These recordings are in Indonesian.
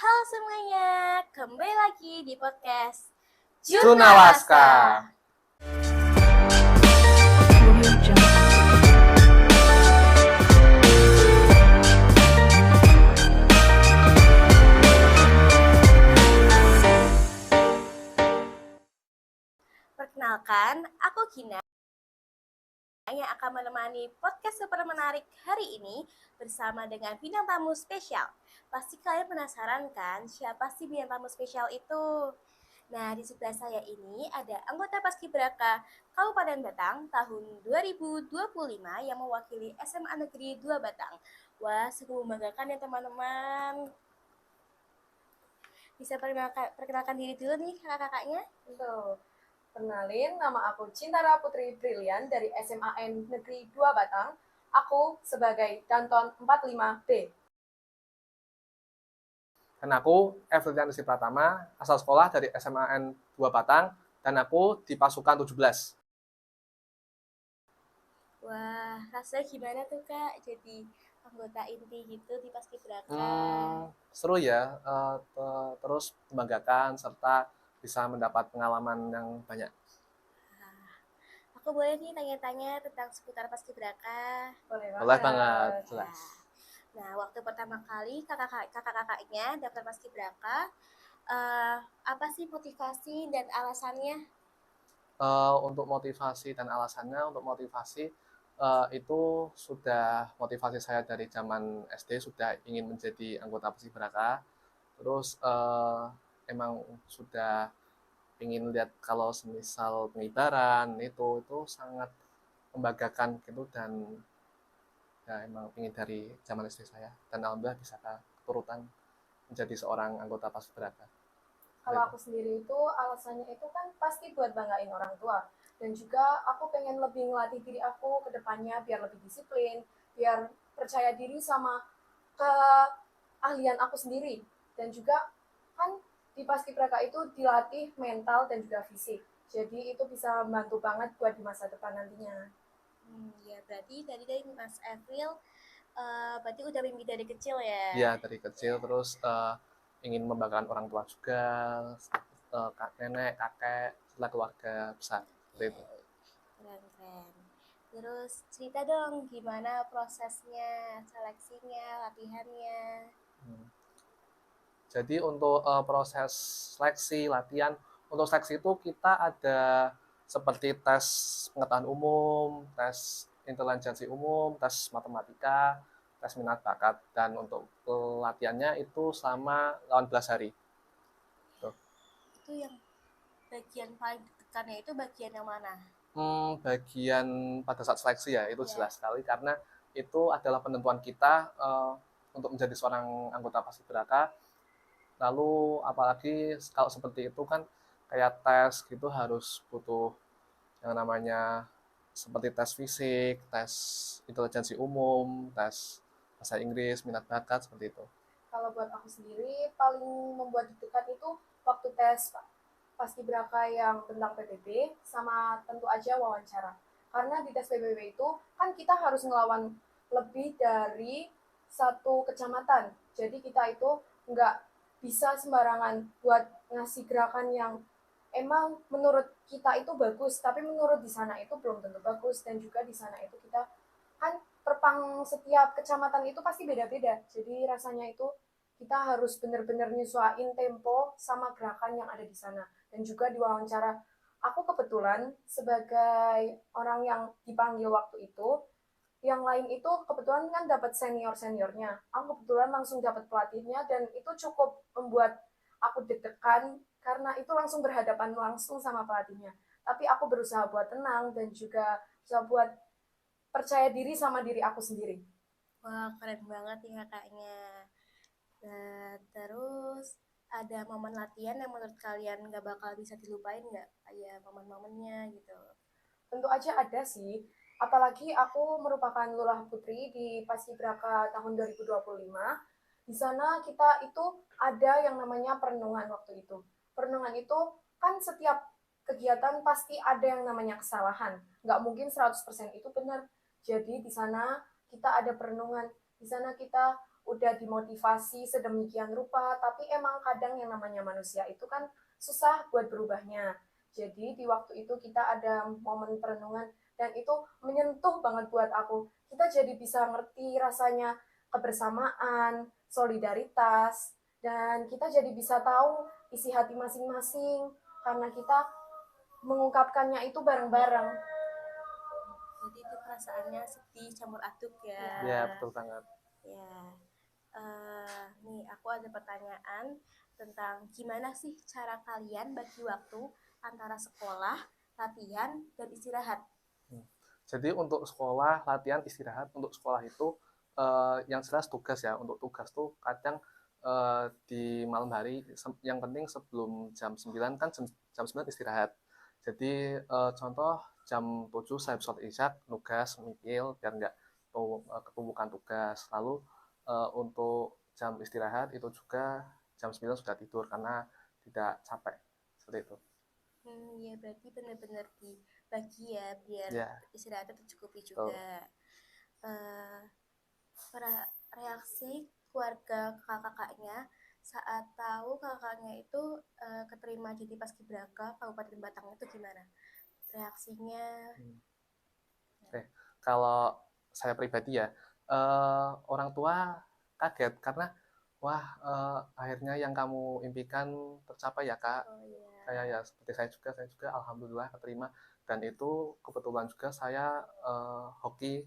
Halo semuanya, kembali lagi di podcast Junawaska. Perkenalkan, aku Gina yang akan menemani podcast super menarik hari ini bersama dengan bintang tamu spesial. Pasti kalian penasaran kan siapa sih bintang tamu spesial itu? Nah, di sebelah saya ini ada anggota Paskibraka Kabupaten Batang tahun 2025 yang mewakili SMA Negeri 2 Batang. Wah, sungguh membanggakan ya teman-teman. Bisa perkenalkan diri dulu nih kakak-kakaknya. Tuh, kenalin, nama aku Cintara Putri Brilian dari SMAN Negeri 2 Batang. Aku sebagai Danton 45B. Dan aku Evelyn Rizky Pratama, asal sekolah dari SMAN 2 Batang, dan aku di pasukan 17. Wah, rasanya gimana tuh kak jadi anggota inti gitu di Paskibraka? Seru ya, terus membanggakan serta bisa mendapat pengalaman yang banyak. Aku boleh nih tanya-tanya tentang seputar Paskibraka? Boleh banget, jelas. Nah, waktu pertama kali kakak-kakaknya daftar Paskibraka, apa sih motivasi dan alasannya? Untuk motivasi dan alasannya, untuk motivasi itu sudah motivasi saya dari zaman SD sudah ingin menjadi anggota Paskibraka. Terus emang sudah ingin lihat kalau semisal pengibaran itu sangat membanggakan gitu, dan ya emang ingin dari zaman SD saya, dan alhamdulillah bisa keturutan menjadi seorang anggota Paskibraka. Kalau aku sendiri itu alasannya itu kan pasti buat banggain orang tua, dan juga aku pengen lebih ngelatih diri aku ke depannya biar lebih disiplin, biar percaya diri sama keahlian aku sendiri. Dan juga kan di Paskibraka itu dilatih mental dan juga fisik, jadi itu bisa membantu banget buat di masa depan nantinya. Ya berarti dari Mas April, berarti udah mimpi dari kecil ya? Iya, dari kecil. Terus ingin membanggakan orang tua juga, nenek, kakek, serta keluarga besar. Seperti itu. Keren-keren. Terus cerita dong gimana prosesnya, seleksinya, latihannya. Jadi untuk proses seleksi, latihan, untuk seleksi itu kita ada seperti tes pengetahuan umum, tes intelijensi umum, tes matematika, tes minat bakat, dan untuk latihannya itu selama 18 hari. Tuh. Itu yang bagian paling ditekannya itu bagian yang mana? Bagian pada saat seleksi ya, itu Ya. jelas sekali, karena itu adalah penentuan kita untuk menjadi seorang anggota Paskibraka. Lalu apalagi kalau seperti itu kan kayak tes gitu harus butuh yang namanya seperti tes fisik, tes intelijensi umum, tes bahasa Inggris, minat bakat, seperti itu. Kalau buat aku sendiri paling membuat deg-degan itu waktu tes Paskibraka yang tentang PBB sama tentu aja wawancara. Karena di tes PBB itu kan kita harus ngelawan lebih dari satu kecamatan. Jadi kita itu nggak bisa sembarangan buat ngasih gerakan yang emang menurut kita itu bagus, tapi menurut di sana itu belum tentu bagus. Dan juga di sana itu kita kan perpang setiap kecamatan itu pasti beda-beda. Jadi rasanya itu kita harus benar-benar nyesuaiin tempo sama gerakan yang ada di sana. Dan juga diwawancara, aku kebetulan sebagai orang yang dipanggil waktu itu, yang lain itu kebetulan kan dapat senior-seniornya. Aku kebetulan langsung dapat pelatihnya, dan itu cukup membuat aku deg-degan karena itu langsung berhadapan langsung sama pelatihnya. Tapi aku berusaha buat tenang dan juga berusaha buat percaya diri sama diri aku sendiri. Wah, keren banget nih kakaknya. Terus ada momen latihan yang menurut kalian gak bakal bisa dilupain nggak? Kayak momen-momennya gitu. Tentu aja ada sih. Apalagi aku merupakan lurah putri di Paskibraka tahun 2025. Di sana kita itu ada yang namanya perenungan waktu itu. Perenungan itu kan setiap kegiatan pasti ada yang namanya kesalahan. Nggak mungkin 100% itu benar. Jadi di sana kita ada perenungan. Di sana kita udah dimotivasi sedemikian rupa, tapi emang kadang yang namanya manusia itu kan susah buat berubahnya. Jadi di waktu itu kita ada momen perenungan dan itu menyentuh banget buat aku. Kita jadi bisa ngerti rasanya kebersamaan, solidaritas, dan kita jadi bisa tahu isi hati masing-masing karena kita mengungkapkannya itu bareng-bareng. Jadi itu perasaannya sedih campur aduk ya. Ya, betul banget. Ya. Nih aku ada pertanyaan tentang gimana sih cara kalian bagi waktu antara sekolah, latihan, dan istirahat. Jadi untuk sekolah, latihan, istirahat, untuk sekolah itu yang jelas tugas ya. Untuk tugas tuh kadang di malam hari, yang penting sebelum jam 9 kan jam 9 istirahat. Jadi contoh jam 7 saya sholat isya, nugas, mikil, biar nggak ketumpukan tugas. Lalu untuk jam istirahat itu juga jam 9 sudah tidur karena tidak capek. Seperti itu. Ya berarti benar-benar dibagi ya biar Ya, istirahatnya tercukupi betul. juga. Eh, Reaksi keluarga kakak-kakaknya saat tahu kakaknya itu keterima jadi paskibraka Kabupaten Batang itu gimana? Reaksinya? Oke, kalau saya pribadi ya, orang tua kaget karena wah akhirnya yang kamu impikan tercapai ya kak. Oh iya. Kayak ya seperti saya juga alhamdulillah keterima dan itu kebetulan juga saya hoki.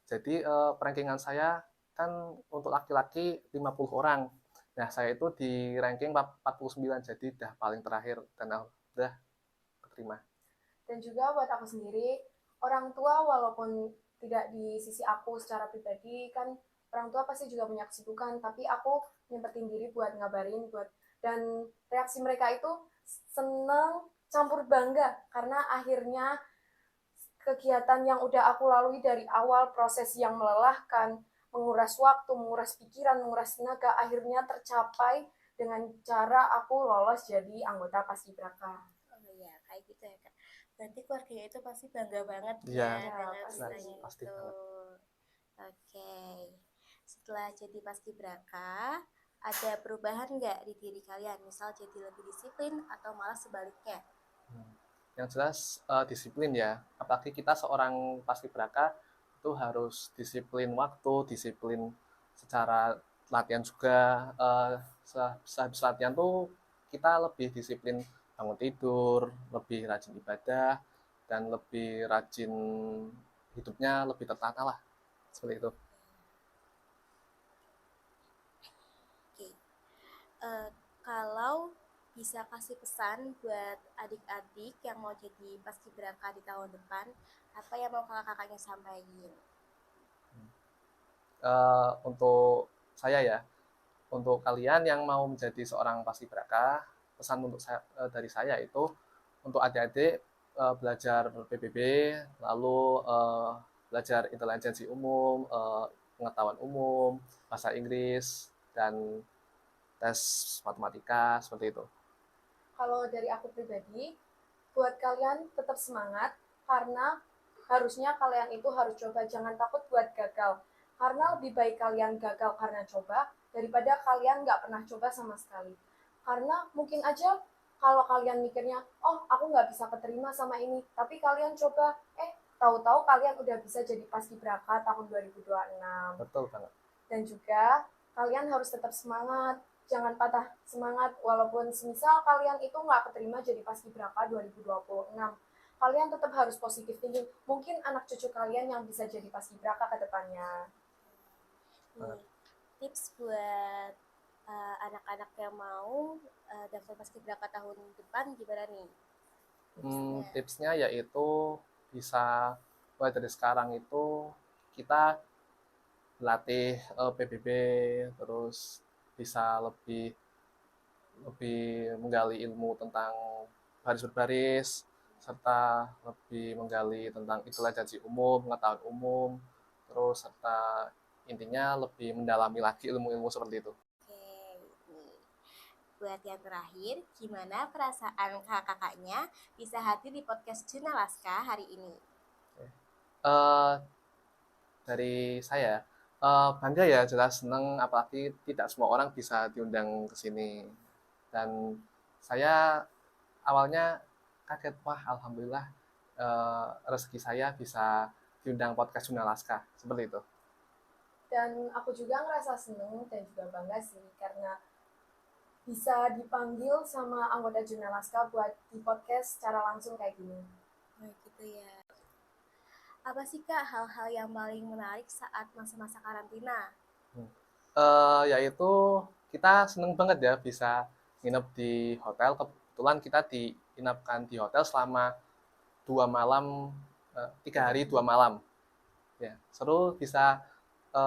Jadi rankingan saya kan untuk laki-laki 50 orang. Nah, saya itu di ranking 49 jadi udah paling terakhir dan udah keterima. Dan juga buat aku sendiri, orang tua walaupun tidak di sisi aku secara pribadi, kan orang tua pasti juga punya kesibukan, tapi aku nyempetin diri buat ngabarin, dan reaksi mereka itu seneng campur bangga, karena akhirnya kegiatan yang udah aku lalui dari awal, proses yang melelahkan, menguras waktu, menguras pikiran, menguras tenaga, akhirnya tercapai dengan cara aku lolos jadi anggota Paskibraka. Oh iya, kayak gitu ya kak. Berarti keluarganya itu pasti bangga banget Iya, ya dengan pasti. ceritanya pasti itu. banget. Oke. Setelah jadi paskibraka, ada perubahan nggak di diri kalian? Misal jadi lebih disiplin atau malah sebaliknya? Yang jelas disiplin ya. Apalagi kita seorang paskibraka itu harus disiplin waktu, disiplin secara latihan juga. Sehabis latihan tuh kita lebih disiplin bangun tidur, lebih rajin ibadah, dan lebih rajin hidupnya lebih tertata lah. Seperti itu. Oke. Eh, Kalau bisa kasih pesan buat adik-adik yang mau jadi paskibraka di tahun depan, apa yang mau kakak-kakaknya sampaikan? Untuk saya ya, untuk kalian yang mau menjadi seorang paskibraka, pesan untuk saya, dari saya itu untuk adik-adik belajar PBB, lalu belajar intelijensi umum, pengetahuan umum, bahasa Inggris, dan tes matematika seperti itu. Kalau dari aku pribadi, buat kalian tetap semangat karena harusnya kalian itu harus coba, jangan takut buat gagal. Karena lebih baik kalian gagal karena coba daripada kalian nggak pernah coba sama sekali. Karena mungkin aja kalau kalian mikirnya, oh aku nggak bisa keterima sama ini, tapi kalian coba, tahu-tahu kalian udah bisa jadi paskibraka tahun 2026. Betul banget. Dan juga kalian harus tetap semangat, jangan patah semangat walaupun semisal kalian itu nggak keterima jadi paskibraka 2026. Kalian tetap harus positif thinking, mungkin anak cucu kalian yang bisa jadi paskibraka ke depannya. Nih, tips buat anak-anak yang mau daftar paskibraka tahun depan gimana nih? Tipsnya yaitu bisa mulai dari sekarang itu kita latih PBB, terus bisa lebih lebih menggali ilmu tentang baris berbaris, serta lebih menggali tentang intelijensi umum, pengetahuan umum, terus serta intinya lebih mendalami lagi ilmu-ilmu seperti itu. Oke, nih. Buat yang terakhir, gimana perasaan kakak-kakaknya bisa hadir di podcast Jurnalaska hari ini? Uh, dari saya, Bangga ya, jelas seneng, apalagi tidak semua orang bisa diundang ke sini. Dan saya awalnya kaget, wah alhamdulillah rezeki saya bisa diundang podcast Jurnalaska, seperti itu. Dan aku juga ngerasa seneng dan juga bangga sih karena bisa dipanggil sama anggota Jurnalaska buat di podcast secara langsung kayak gini. Nah, gitu ya. Apa sih Kak hal-hal yang paling menarik saat masa-masa karantina? Yaitu kita seneng banget ya bisa nginep di hotel. Kebetulan kita diinapkan di hotel selama 2 malam, 3 hari 2 malam. Ya, seru bisa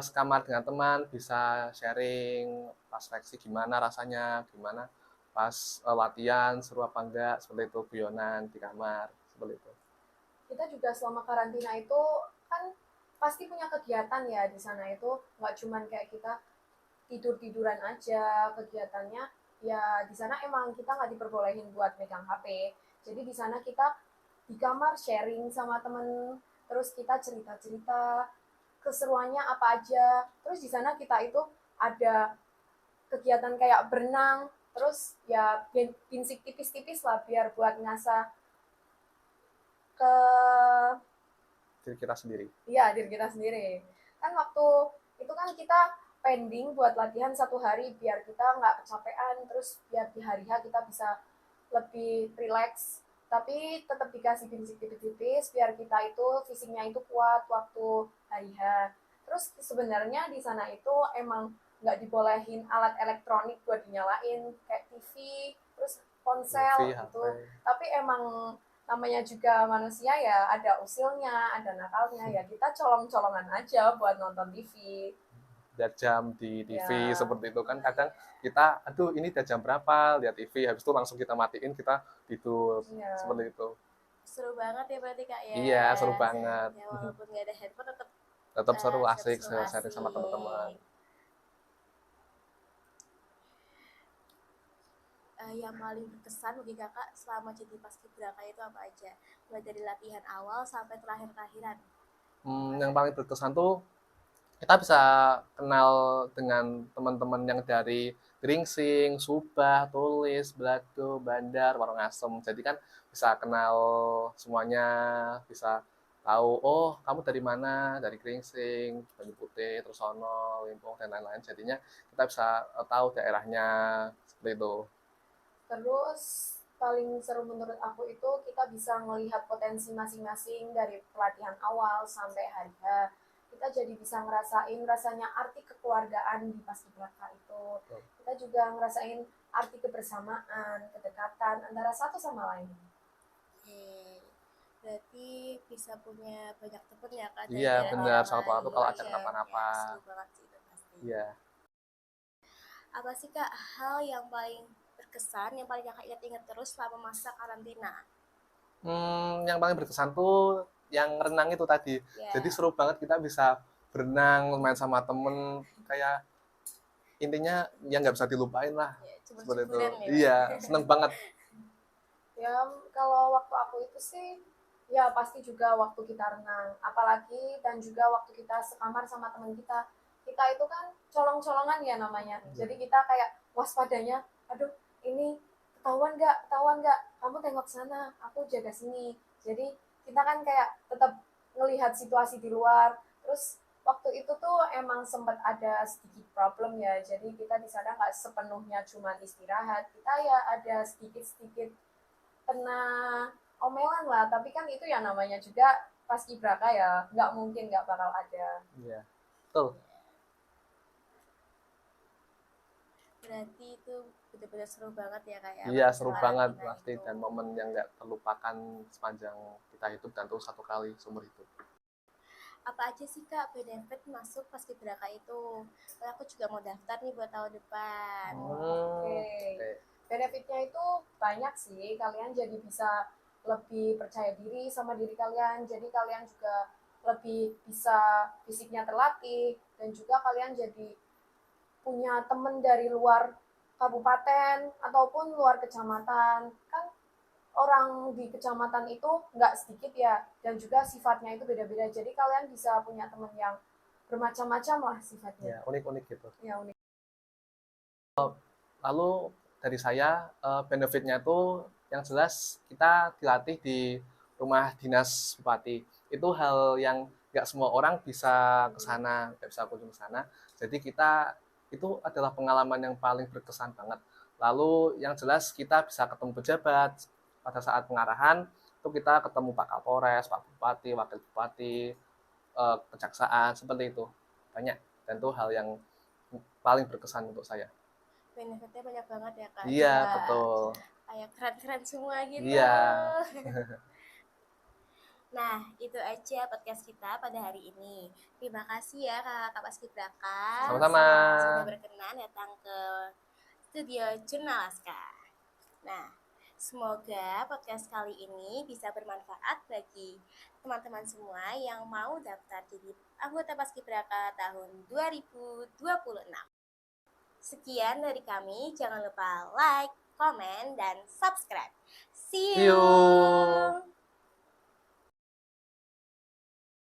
sekamar dengan teman, bisa sharing pas seleksi gimana rasanya, gimana pas latihan, seru apa enggak, seperti itu, guyonan di kamar, seperti itu. Kita juga selama karantina itu kan pasti punya kegiatan ya di sana itu nggak cuman kayak kita tidur-tiduran aja kegiatannya ya di sana emang kita nggak diperbolehin buat megang HP jadi di sana kita di kamar sharing sama temen terus kita cerita-cerita keseruannya apa aja terus di sana kita itu ada kegiatan kayak berenang terus ya pinsik tipis-tipis lah biar buat ngasah ke Diri kita sendiri. iya diri kita sendiri kan waktu itu kan kita pending buat latihan 1 hari biar kita nggak kecapean terus biar di hari H kita bisa lebih relax tapi tetap dikasih prinsip tipis-tipis biar kita itu fisiknya itu kuat waktu hari H terus sebenarnya di sana itu emang nggak dibolehin alat elektronik buat dinyalain kayak TV terus TV, ponsel HP, gitu tapi emang namanya juga manusia ya ada usilnya, ada nakalnya ya kita colong-colongan aja buat nonton TV. lihat jam di TV, Ya, seperti itu kan kadang kita, aduh ini udah jam berapa, lihat TV, habis itu langsung kita matiin, kita tidur, iya. seperti itu. Seru banget ya berarti Kak ya. Iya, seru banget. Ya walaupun nggak ada handphone tetap Tetap seru, asik, seru-seru sharing sama teman-teman. asik. Yang paling berkesan bagi kakak selama jadi paskibraka itu apa aja? Mulai dari latihan awal sampai terakhir-terakhiran. Yang paling berkesan tuh kita bisa kenal dengan teman-teman yang dari Gringsing, Subah, Tulis, Blado, Bandar, Warongasem. Jadi kan bisa kenal semuanya, bisa tahu, oh kamu dari mana, dari Gringsing, Banyu Putih, Trusono, Limpung, dan lain-lain. Jadinya kita bisa tahu daerahnya, seperti itu. Terus paling seru menurut aku itu kita bisa melihat potensi masing-masing dari pelatihan awal sampai hari H. Kita jadi bisa ngerasain rasanya arti kekeluargaan di paskibraka itu. Kita juga ngerasain arti kebersamaan, kedekatan antara satu sama lain. Oke, berarti bisa punya banyak teman ya kak dari Iya, daerah benar. yang Satu-satu lain. kalau ada Iya. kenapa-napa. Ya seru banget sih itu pasti. Iya. Apa sih kak hal yang paling berkesan, yang paling kakak ingat-ingat terus selama masa karantina? Yang paling berkesan tuh yang renang itu tadi. Jadi Ya, seru banget kita bisa berenang, main sama temen, kayak intinya ya nggak bisa dilupain lah. ya Seperti itu. cebur-ceburan ya Pak. Iya, seneng banget. Ya, kalau waktu aku itu sih, ya pasti juga waktu kita renang. Apalagi dan juga waktu kita sekamar sama teman kita. Kita itu kan colong-colongan ya namanya. Jadi kita kayak waspadanya, aduh ini ketahuan nggak, kamu tengok sana, aku jaga sini. Jadi kita kan kayak tetap ngelihat situasi di luar. Terus waktu itu tuh emang sempat ada sedikit problem ya. Jadi kita di sana nggak sepenuhnya cuma istirahat. Kita ya ada sedikit-sedikit kena omelan lah tapi kan itu ya namanya juga paskibraka ya nggak mungkin nggak bakal ada. Iya, betul. Berarti itu benar-benar seru banget ya kak ya Iya, masa seru banget karantina pasti itu. dan momen yang nggak terlupakan sepanjang kita hidup dan terus satu kali seumur hidup. Apa aja sih kak benefit masuk paskibraka itu? Karena aku juga mau daftar nih buat tahun depan. Oke, Oke. benefitnya itu banyak sih kalian jadi bisa lebih percaya diri sama diri kalian jadi kalian juga lebih bisa fisiknya terlatih dan juga kalian jadi punya temen dari luar kabupaten ataupun luar kecamatan kan orang di kecamatan itu nggak sedikit ya dan juga sifatnya itu beda-beda jadi kalian bisa punya teman yang bermacam-macam lah Ya, sifatnya. unik-unik gitu. Ya, unik. Lalu dari saya benefitnya tuh yang jelas kita dilatih di rumah dinas bupati. Itu hal yang nggak semua orang bisa ke sana, nggak bisa kunjung ke sana. Jadi kita itu adalah pengalaman yang paling berkesan banget. Lalu yang jelas kita bisa ketemu pejabat pada saat pengarahan, itu kita ketemu Pak Kapolres, Pak Bupati, Wakil Bupati, kejaksaan, seperti itu. Banyak, dan itu hal yang paling berkesan untuk saya. Benefitnya banyak banget ya Kak. Iya, Ya, betul. Kayak keren-keren semua gitu. Iya. Nah, itu aja podcast kita pada hari ini. Terima kasih ya Kak Paskibraka Sama-sama. sudah berkenan datang ke studio Jurnalaska. Nah, semoga podcast kali ini bisa bermanfaat bagi teman-teman semua yang mau daftar jadi anggota Paskibraka tahun 2026. Sekian dari kami, jangan lupa like, komen, dan subscribe. See See you! you.